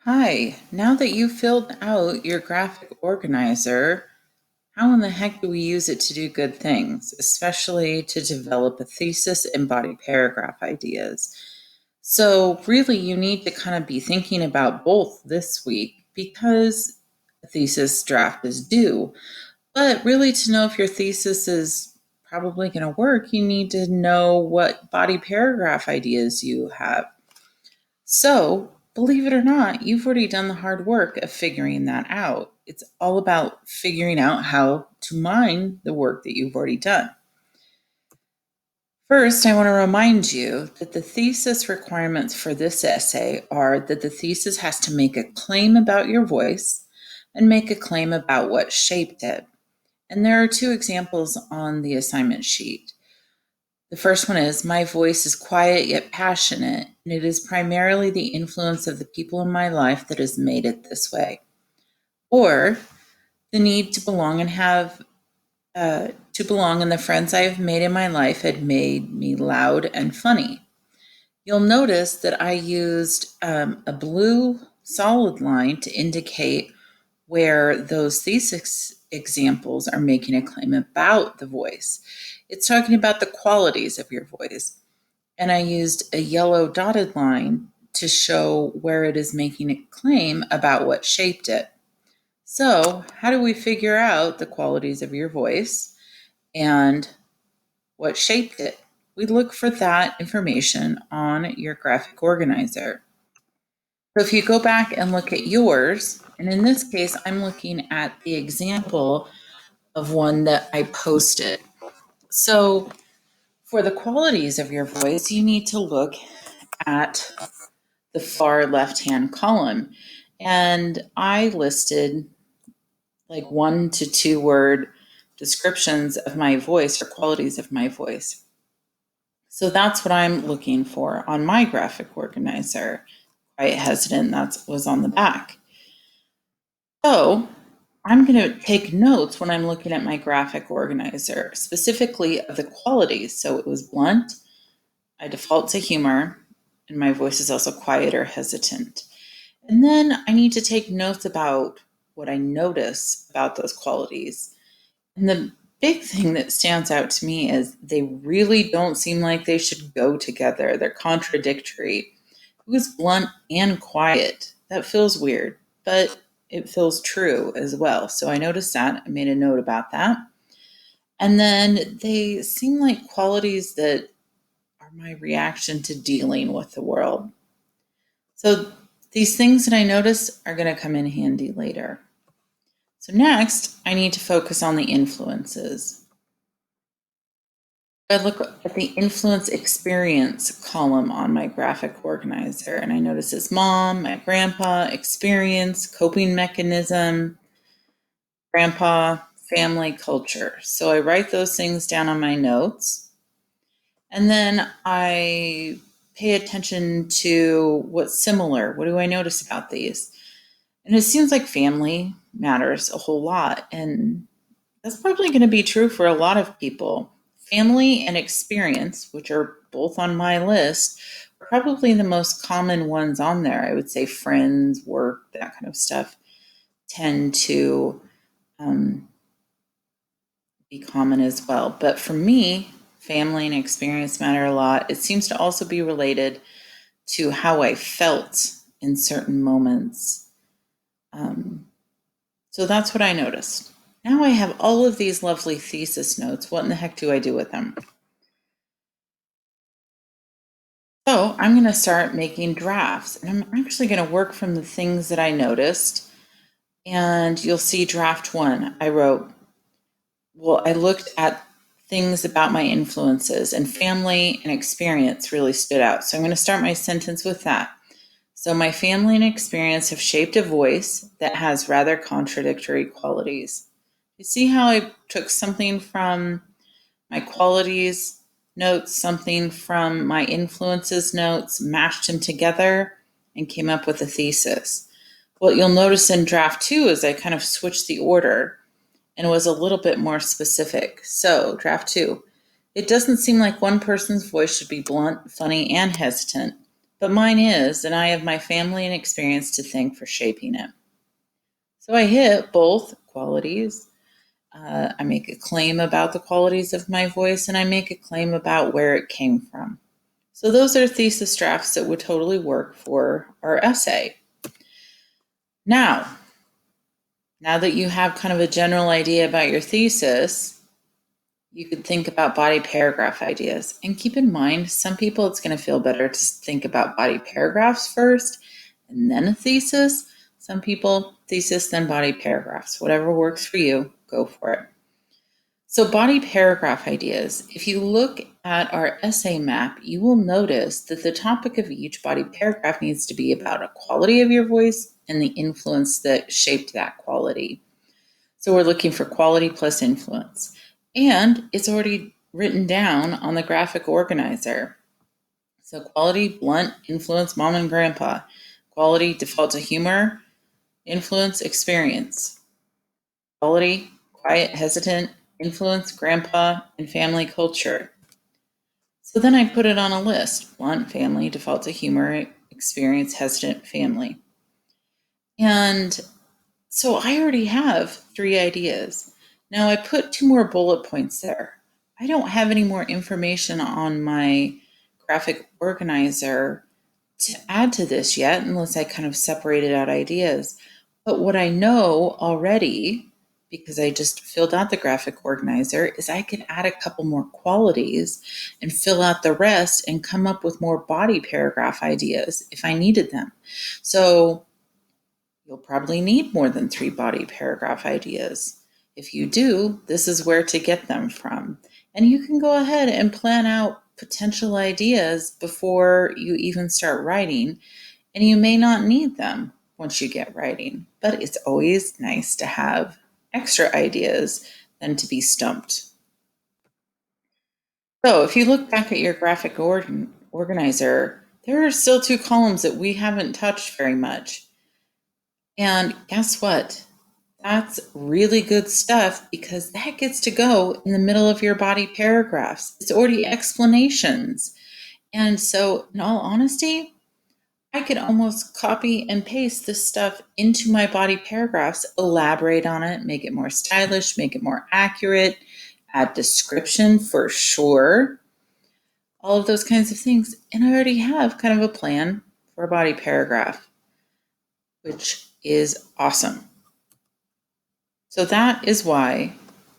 Hi, now that you've filled out your graphic organizer, how in the heck do we use it to do good things, especially to develop a thesis and body paragraph ideas? So, really, you need to kind of be thinking about both this week because a thesis draft is due. But really, to know if your thesis is probably going to work, you need to know what body paragraph ideas you have. So, believe it or not, you've already done the hard work of figuring that out. It's all about figuring out how to mine the work that you've already done. First, I want to remind you that the thesis requirements for this essay are that the thesis has to make a claim about your voice and make a claim about what shaped it. And there are two examples on the assignment sheet. The first one is, my voice is quiet yet passionate, and it is primarily the influence of the people in my life that has made it this way. Or, the need to belong and the friends I have made in my life had made me loud and funny. You'll notice that I used a blue solid line to indicate where those thesis examples are making a claim about the voice. It's talking about the qualities of your voice. And I used a yellow dotted line to show where it is making a claim about what shaped it. So, how do we figure out the qualities of your voice and what shaped it? We look for that information on your graphic organizer. So if you go back and look at yours, and in this case, I'm looking at the example of one that I posted. So for the qualities of your voice, you need to look at the far left-hand column. And I listed like 1 to 2 word descriptions of my voice or qualities of my voice. So that's what I'm looking for on my graphic organizer. Quite hesitant, that was on the back. So I'm going to take notes when I'm looking at my graphic organizer, specifically of the qualities. So it was blunt, I default to humor, and my voice is also quiet or hesitant. And then I need to take notes about what I notice about those qualities. And the big thing that stands out to me is they really don't seem like they should go together. They're contradictory. It was blunt and quiet. That feels weird, but it feels true as well. So I noticed that. I made a note about that. And then they seem like qualities that are my reaction to dealing with the world. So these things that I notice are going to come in handy later. So next, I need to focus on the influences. I look at the influence experience column on my graphic organizer, and I notice his mom, my grandpa, experience, coping mechanism, grandpa, family, culture. So I write those things down on my notes, and then I pay attention to what's similar. What do I notice about these? And it seems like family matters a whole lot, and that's probably going to be true for a lot of people. Family and experience, which are both on my list, are probably the most common ones on there. I would say friends, work, that kind of stuff tend to be common as well. But for me, family and experience matter a lot. It seems to also be related to how I felt in certain moments. So that's what I noticed. Now I have all of these lovely thesis notes. What in the heck do I do with them? So I'm going to start making drafts, and I'm actually going to work from the things that I noticed. And you'll see draft 1. I looked at things about my influences, and family and experience really stood out. So I'm going to start my sentence with that. So my family and experience have shaped a voice that has rather contradictory qualities. You see how I took something from my qualities notes, something from my influences notes, mashed them together, and came up with a thesis. What you'll notice in draft 2 is I kind of switched the order and was a little bit more specific. So, draft 2. It doesn't seem like one person's voice should be blunt, funny, and hesitant, but mine is, and I have my family and experience to thank for shaping it. So I hit both qualities. I make a claim about the qualities of my voice, and I make a claim about where it came from. So those are thesis drafts that would totally work for our essay. Now that you have kind of a general idea about your thesis, you could think about body paragraph ideas. And keep in mind, some people it's going to feel better to think about body paragraphs first and then a thesis. Some people, thesis, then body paragraphs. Whatever works for you, go for it. So body paragraph ideas. If you look at our essay map, you will notice that the topic of each body paragraph needs to be about a quality of your voice and the influence that shaped that quality. So we're looking for quality plus influence. And it's already written down on the graphic organizer. So quality, blunt, influence, mom and grandpa. Quality, default to humor, influence, experience. Quality, quiet, hesitant, influence, grandpa, and family culture. So then I put it on a list. Blunt, family, default to humor, experience, hesitant, family. And so I already have 3 ideas. Now I put 2 more bullet points there. I don't have any more information on my graphic organizer to add to this yet, unless I kind of separated out ideas. But what I know already, because I just filled out the graphic organizer, is I could add a couple more qualities and fill out the rest and come up with more body paragraph ideas if I needed them. So you'll probably need more than 3 body paragraph ideas. If you do, this is where to get them from. And you can go ahead and plan out potential ideas before you even start writing, and you may not need them once you get writing. But it's always nice to have extra ideas than to be stumped. So if you look back at your graphic organizer, there are still 2 columns that we haven't touched very much. And guess what? That's really good stuff because that gets to go in the middle of your body paragraphs. It's already explanations. And so, in all honesty, I could almost copy and paste this stuff into my body paragraphs, elaborate on it, make it more stylish, make it more accurate, add description for sure, all of those kinds of things. And I already have kind of a plan for a body paragraph, which is awesome. So that is why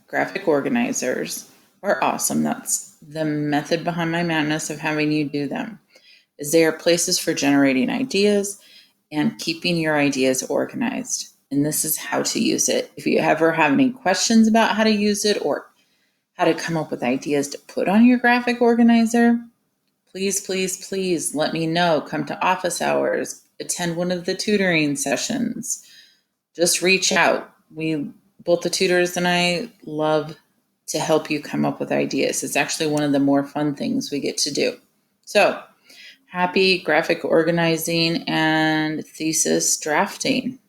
graphic organizers are awesome. That's the method behind my madness of having you do them, is they are places for generating ideas and keeping your ideas organized. And this is how to use it. If you ever have any questions about how to use it or how to come up with ideas to put on your graphic organizer, please, please, please let me know. Come to office hours, attend one of the tutoring sessions. Just reach out. Both the tutors and I love to help you come up with ideas. It's actually one of the more fun things we get to do. So happy graphic organizing and thesis drafting.